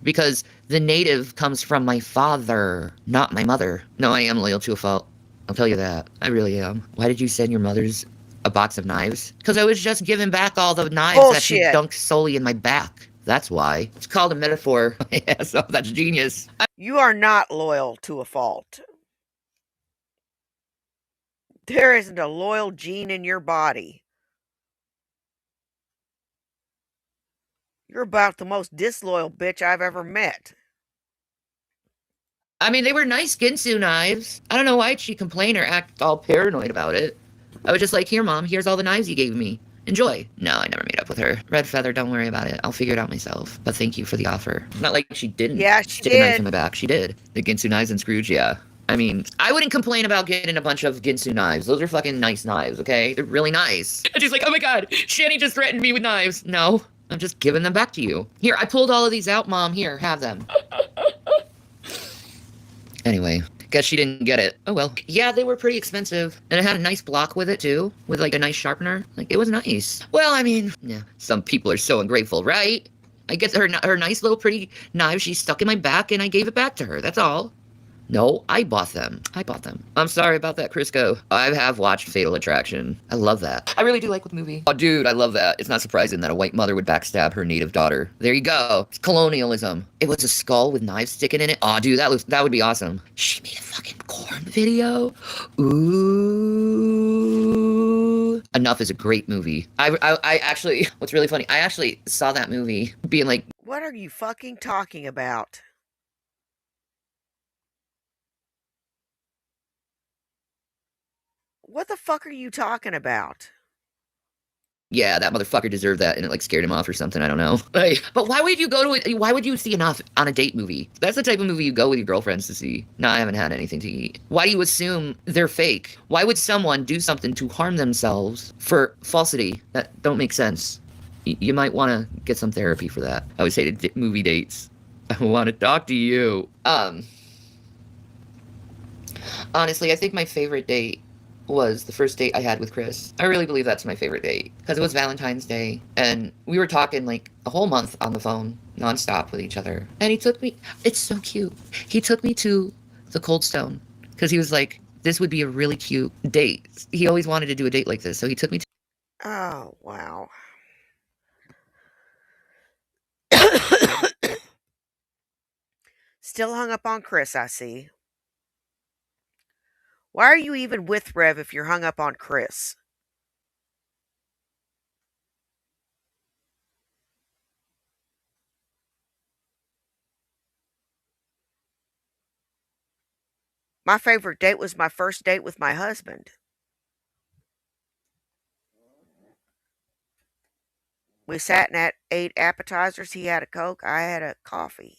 Because the native comes from my father, not my mother. No, I am loyal to a fault. I'll tell you that. I really am. Why did you send your mother's a box of knives? Because I was just giving back all the knives that she Bullshit. dunked solely in my back. That's why. It's called a metaphor. Yeah, so that's genius. You are not loyal to a fault. There isn't a loyal gene in your body. You're about the most disloyal bitch I've ever met. I mean, they were nice Ginsu knives. I don't know why she complained or act all paranoid about it. I was just like, here, Mom, here's all the knives you gave me. Enjoy. No, I never made up with her. Red Feather, don't worry about it. I'll figure it out myself. But thank you for the offer. Not like she didn't stick a knife in my back. She did. The Ginsu knives and Scrooge, yeah. I mean, I wouldn't complain about getting a bunch of Ginsu knives. Those are fucking nice knives, okay? They're really nice. And she's like, oh my god, Shani just threatened me with knives. No, I'm just giving them back to you. Here, I pulled all of these out, Mom. Here, have them. Anyway, guess she didn't get it. Oh well. Yeah, they were pretty expensive. And it had a nice block with it too, with like a nice sharpener. Like, it was nice. Well, I mean, yeah, some people are so ungrateful, right? I get her nice little pretty knife she stuck in my back and I gave it back to her, that's all. No, I bought them. I'm sorry about that, Crisco. I have watched Fatal Attraction. I love that. I really do like the movie. Oh, dude, I love that. It's not surprising that a white mother would backstab her native daughter. There you go. It's colonialism. It was a skull with knives sticking in it. Oh, dude, that would be awesome. She made a fucking corn video. Ooh. Enough is a great movie. I actually, what's really funny, I actually saw that movie being like, what are you fucking talking about? What the fuck are you talking about? yeah, that motherfucker deserved that, and it like scared him off or something. I don't know. Like, but why would you go to it? Why would you see Enough on a date movie? That's the type of movie you go with your girlfriends to see. No, I haven't had anything to eat. Why do you assume they're fake? Why would someone do something to harm themselves for falsity? That don't make sense. You might want to get some therapy for that. I would say to movie dates. I want to talk to you. Honestly, I think my favorite date was the first date I had with Chris. I really believe that's my favorite date because it was Valentine's Day and we were talking like a whole month on the phone nonstop with each other. And he took me, it's so cute. He took me to the Cold Stone because he was like, this would be a really cute date. He always wanted to do a date like this. So he took me to. Oh, wow. Still hung up on Chris, I see. Why are you even with Rev if you're hung up on Chris? My favorite date was my first date with my husband. We sat and ate appetizers. He had a Coke. I had a coffee.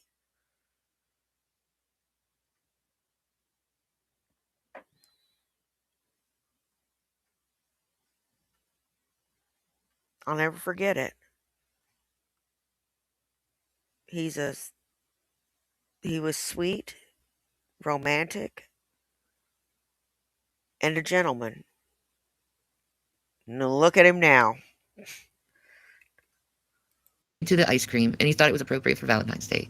I'll never forget it. He was sweet, romantic, and a gentleman. Now look at him now. To the ice cream, and he thought it was appropriate for Valentine's Day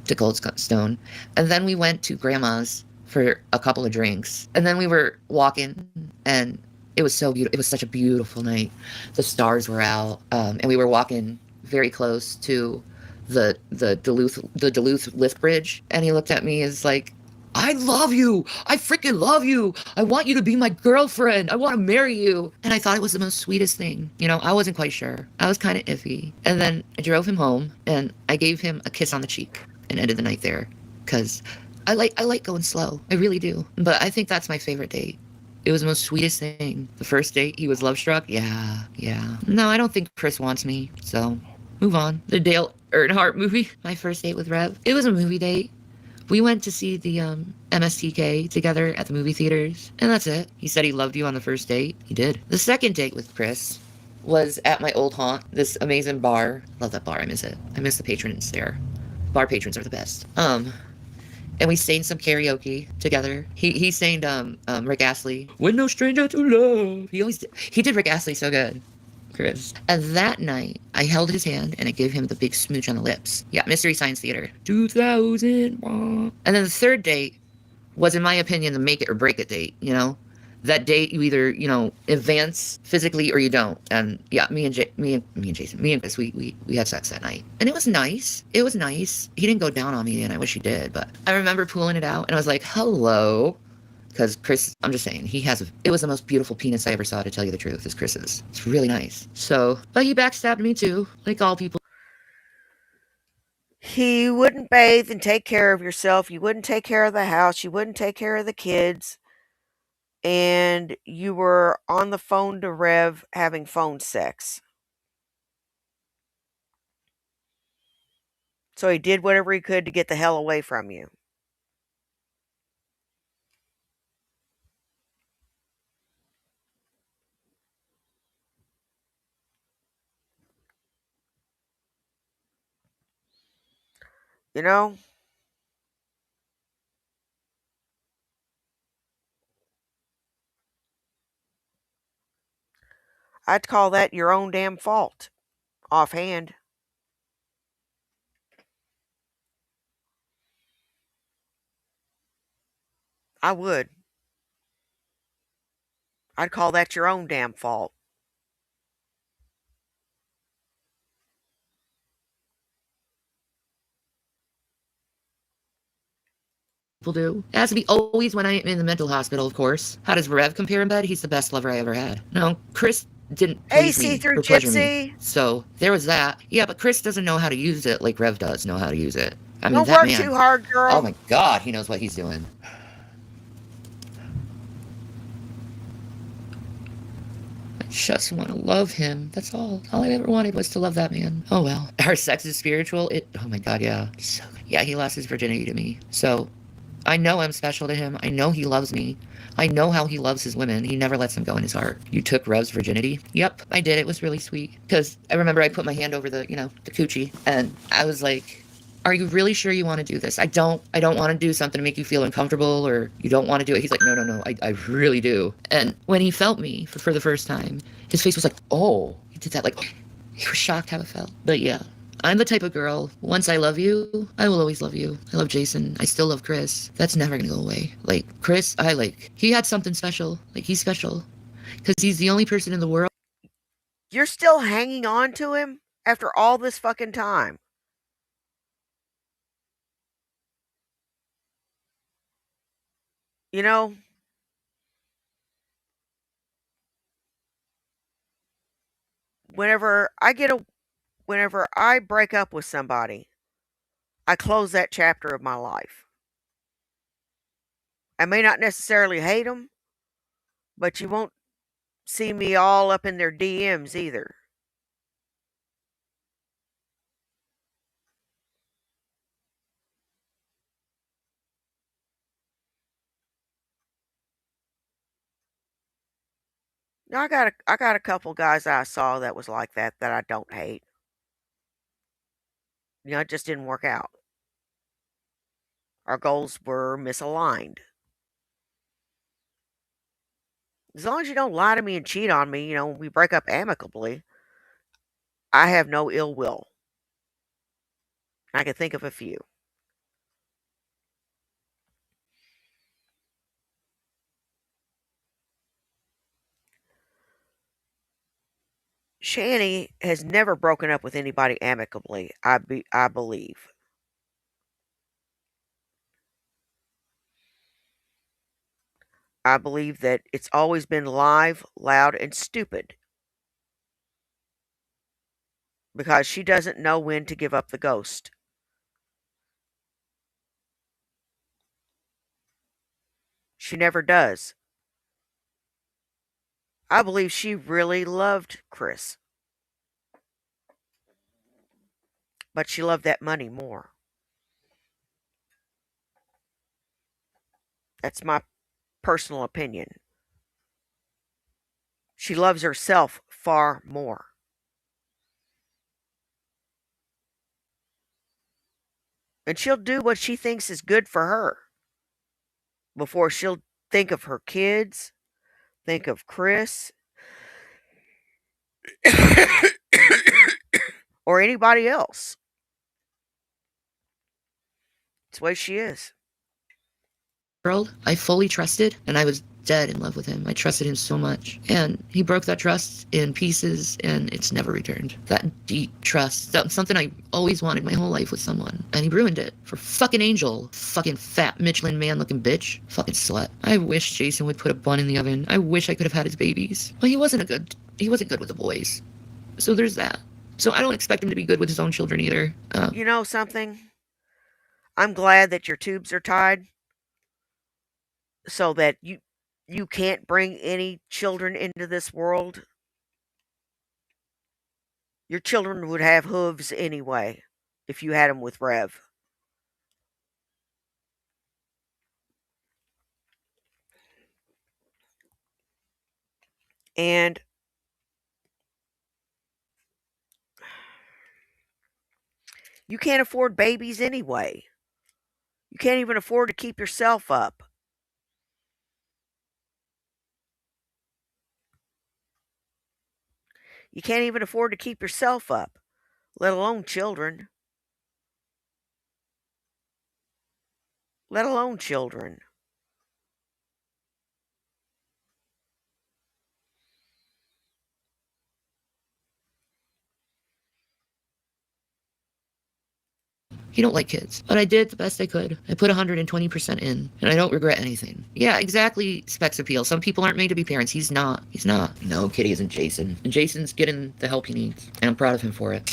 to Cold Stone. And then we went to Grandma's for a couple of drinks. And then we were walking, and it was so beautiful. It was such a beautiful night. The stars were out, and we were walking very close to the Duluth lift bridge. And he looked at me as like, I love you. I freaking love you. I want you to be my girlfriend. I want to marry you. And I thought it was the most sweetest thing. You know, I wasn't quite sure. I was kind of iffy. And then I drove him home and I gave him a kiss on the cheek and ended the night there. Because I like going slow. I really do. But I think that's my favorite date. It was the most sweetest thing. The first date, he was love struck. Yeah. No, I don't think Chris wants me. So move on. The Dale Earnhardt movie. My first date with Rev. It was a movie date. We went to see the MSTK together at the movie theaters, and that's it. He said he loved you on the first date. He did. The second date with Chris was at my old haunt, this amazing bar. Love that bar. I miss it. I miss the patrons there. Bar patrons are the best. And we sang some karaoke together. He sang Rick Astley. When no stranger to love. He did Rick Astley so good. Chris. And that night, I held his hand and I gave him the big smooch on the lips. Yeah, Mystery Science Theater. 2001. And then the third date was, in my opinion, the make it or break it date, you know? That date, you either, you know, advance physically or you don't. And yeah, me and Jason, me and Chris, we had sex that night. And it was nice. It was nice. He didn't go down on me, and I wish he did. But I remember pulling it out, and I was like, hello. Because Chris, I'm just saying, it was the most beautiful penis I ever saw, to tell you the truth, is Chris's. It's really nice. So, but he backstabbed me too, like all people. He wouldn't bathe and take care of yourself. You wouldn't take care of the house. You wouldn't take care of the kids. And you were on the phone to Rev having phone sex. So he did whatever he could to get the hell away from you. You know? I'd call that your own damn fault. Offhand. I would. I'd call that your own damn fault. People do. It has to be always when I'm in the mental hospital, of course. How does Rev compare in bed? He's the best lover I ever had. No, Chris didn't Hey, please me see-through or pleasure me. gypsy. So there was that. Yeah, but Chris doesn't know how to use it like Rev does know how to use it. I mean, Don't that work man. too hard, girl. Oh my God, he knows what he's doing. I just want to love him. That's all. All I ever wanted was to love that man. Oh well. Our sex is spiritual. Oh my God, yeah. So, yeah, he lost his virginity to me. So I know I'm special to him. I know he loves me. I know how he loves his women. He never lets them go in his heart. You took Rev's virginity? Yep, I did. It was really sweet. Because I remember I put my hand over the, the coochie, and I was like, are you really sure you want to do this? I don't want to do something to make you feel uncomfortable, or you don't want to do it. He's like, no, I really do. And when he felt me for the first time, his face was like, oh, he did that, like, he was shocked how it felt. But yeah, I'm the type of girl, once I love you, I will always love you. I love Jason. I still love Chris. That's never gonna go away. Like, Chris, he had something special. Like, he's special. Because he's the only person in the world. You're still hanging on to him after all this fucking time. You know? Whenever I break up with somebody, I close that chapter of my life. I may not necessarily hate them, but you won't see me all up in their DMs either. Now I got a couple guys I saw that was like that I don't hate. It just didn't work out. Our goals were misaligned. As long as you don't lie to me and cheat on me, we break up amicably. I have no ill will. I can think of a few. Shani has never broken up with anybody amicably, I believe. I believe that it's always been live, loud, and stupid because she doesn't know when to give up the ghost. She never does. I believe she really loved Chris, but she loved that money more. That's my personal opinion. She loves herself far more. And she'll do what she thinks is good for her before she'll think of her kids, think of Chris, or anybody else. It's the way she is. world I fully trusted, and I was dead in love with him. I trusted him so much. And he broke that trust in pieces, and it's never returned. That deep trust, that's something I always wanted my whole life with someone. And he ruined it for fucking Angel. Fucking fat Michelin man looking bitch. Fucking slut. I wish Jason would put a bun in the oven. I wish I could have had his babies. But he wasn't good with the boys. So there's that. So I don't expect him to be good with his own children either. You know something? I'm glad that your tubes are tied so that you can't bring any children into this world. Your children would have hooves anyway if you had them with Rev. And you can't afford babies anyway. You can't even afford to keep yourself up. You can't even afford to keep yourself up, let alone children. Let alone children. He don't like kids. But I did the best I could. I put 120% in, and I don't regret anything. Yeah, exactly, Specs Appeal. Some people aren't made to be parents. He's not. He's not. No, Kitty isn't Jason. And Jason's getting the help he needs. And I'm proud of him for it.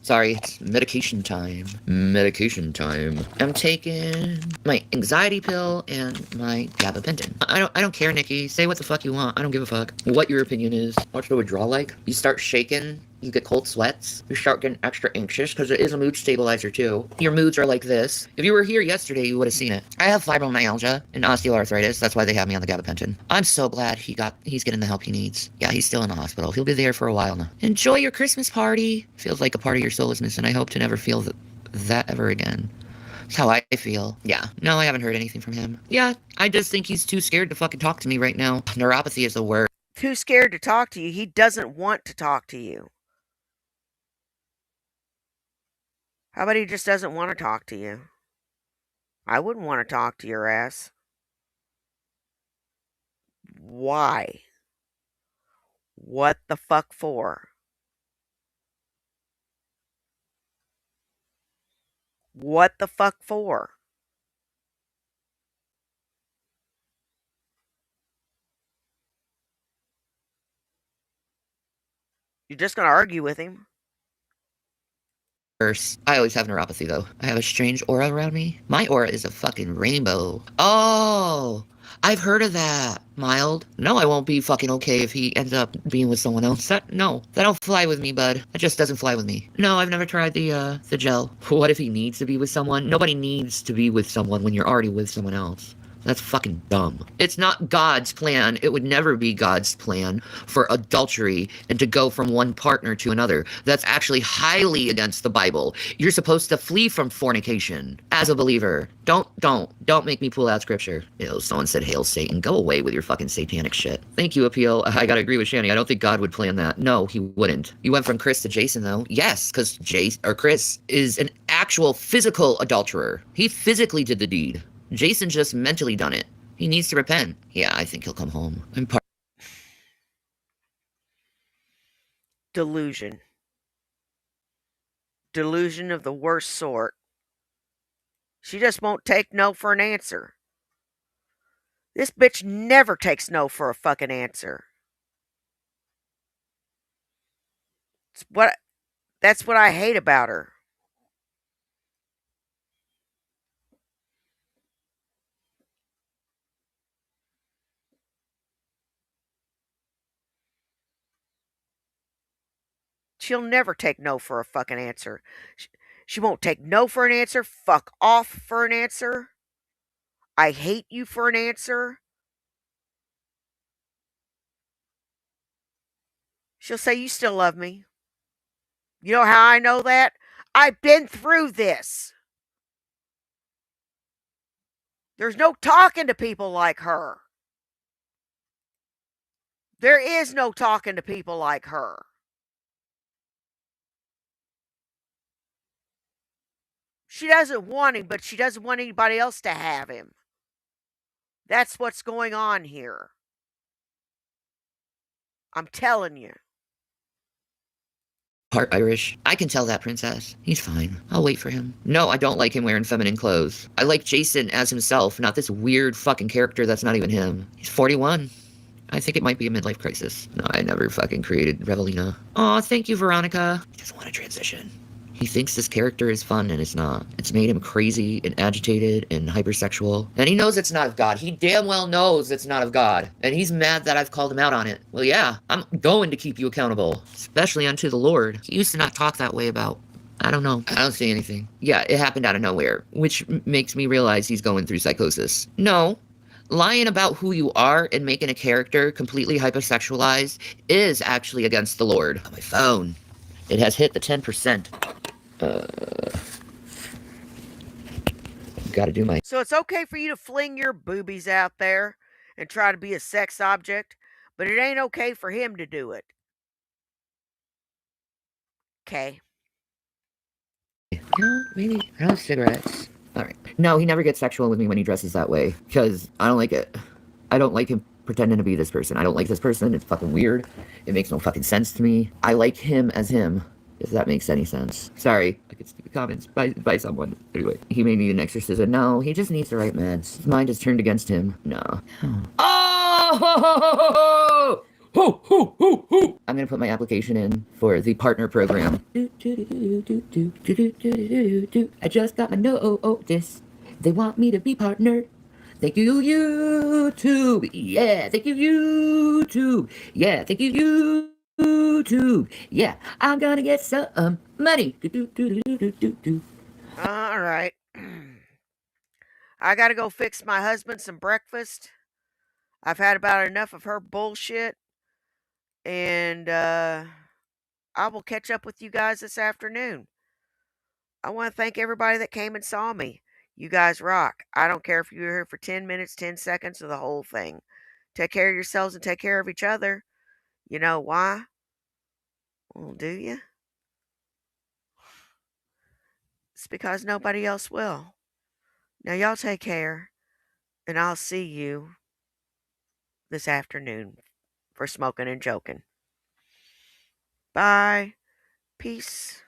Sorry, it's medication time. Medication time. I'm taking my anxiety pill and my gabapentin. I don't care, Nikki. Say what the fuck you want. I don't give a fuck what your opinion is. What's the withdrawal like? You start shaking. You get cold sweats. You start getting extra anxious because it is a mood stabilizer too. Your moods are like this. If you were here yesterday, you would have seen it. I have fibromyalgia and osteoarthritis. That's why they have me on the gabapentin. I'm so glad he's getting the help he needs. Yeah, he's still in the hospital. He'll be there for a while now. Enjoy your Christmas party. Feels like a part of your soul is missing. I hope to never feel that ever again. That's how I feel. Yeah. No, I haven't heard anything from him. Yeah, I just think he's too scared to fucking talk to me right now. Neuropathy is the word. Too scared to talk to you. He doesn't want to talk to you. How about he just doesn't want to talk to you? I wouldn't want to talk to your ass. Why? What the fuck for? What the fuck for? You're just going to argue with him? I always have neuropathy, though. I have a strange aura around me. My aura is a fucking rainbow. Oh, I've heard of that. Mild. No, I won't be fucking okay if he ends up being with someone else. That don't fly with me, bud. That just doesn't fly with me. No, I've never tried the gel. What if he needs to be with someone? Nobody needs to be with someone when you're already with someone else. That's fucking dumb. It's not God's plan. It would never be God's plan for adultery and to go from one partner to another. That's actually highly against the Bible. You're supposed to flee from fornication as a believer. Don't make me pull out scripture. Ew, someone said, "Hail Satan." Go away with your fucking satanic shit. Thank you, Appeal. I gotta agree with Shani. I don't think God would plan that. No, he wouldn't. You went from Chris to Jason, though. Yes, because Chris is an actual physical adulterer. He physically did the deed. Jason just mentally done it. He needs to repent. Yeah, I think he'll come home. Delusion. Delusion of the worst sort. She just won't take no for an answer. This bitch never takes no for a fucking answer. That's what I hate about her. She'll never take no for a fucking answer. She won't take no for an answer, fuck off for an answer. I hate you for an answer. She'll say, "You still love me." You know how I know that? I've been through this. There's no talking to people like her. There is no talking to people like her. She doesn't want him, but she doesn't want anybody else to have him. That's what's going on here. I'm telling you. Part Irish. I can tell that, princess. He's fine. I'll wait for him. No, I don't like him wearing feminine clothes. I like Jason as himself, not this weird fucking character that's not even him. He's 41. I think it might be a midlife crisis. No, I never fucking created Revelina. Aw, thank you, Veronica. He doesn't want to transition. He thinks this character is fun, and it's not. It's made him crazy and agitated and hypersexual. And he knows it's not of God. He damn well knows it's not of God. And he's mad that I've called him out on it. Well, yeah, I'm going to keep you accountable, especially unto the Lord. He used to not talk that way about... I don't know. I don't see anything. Yeah, it happened out of nowhere, which makes me realize he's going through psychosis. No. Lying about who you are and making a character completely hypersexualized is actually against the Lord. On my phone. It has hit the 10%. Gotta do my... So it's okay for you to fling your boobies out there and try to be a sex object, but it ain't okay for him to do it. Okay. No, maybe. I don't have cigarettes. Alright. No, he never gets sexual with me when he dresses that way. Because I don't like it. I don't like him pretending to be this person. I don't like this person. It's fucking weird. It makes no fucking sense to me. I like him as him. If that makes any sense. Sorry, I get stupid comments by someone. Anyway, he may need an exorcism. No, he just needs the right meds. His mind is turned against him. No. Oh! Hoo, hoo, hoo, hoo. I'm gonna put my application in for the partner program. I just got my notice. They want me to be partnered. Thank you, YouTube. Yeah, thank you, YouTube. Yeah, thank you, YouTube. Yeah, I'm gonna get some money. All right. I got to go fix my husband some breakfast. I've had about enough of her bullshit. And I will catch up with you guys this afternoon. I want to thank everybody that came and saw me. You guys rock. I don't care if you were here for 10 minutes, 10 seconds, or the whole thing. Take care of yourselves and take care of each other. You know why? Well, do you? It's because nobody else will. Now, y'all take care, and I'll see you this afternoon for smoking and joking. Bye. Peace.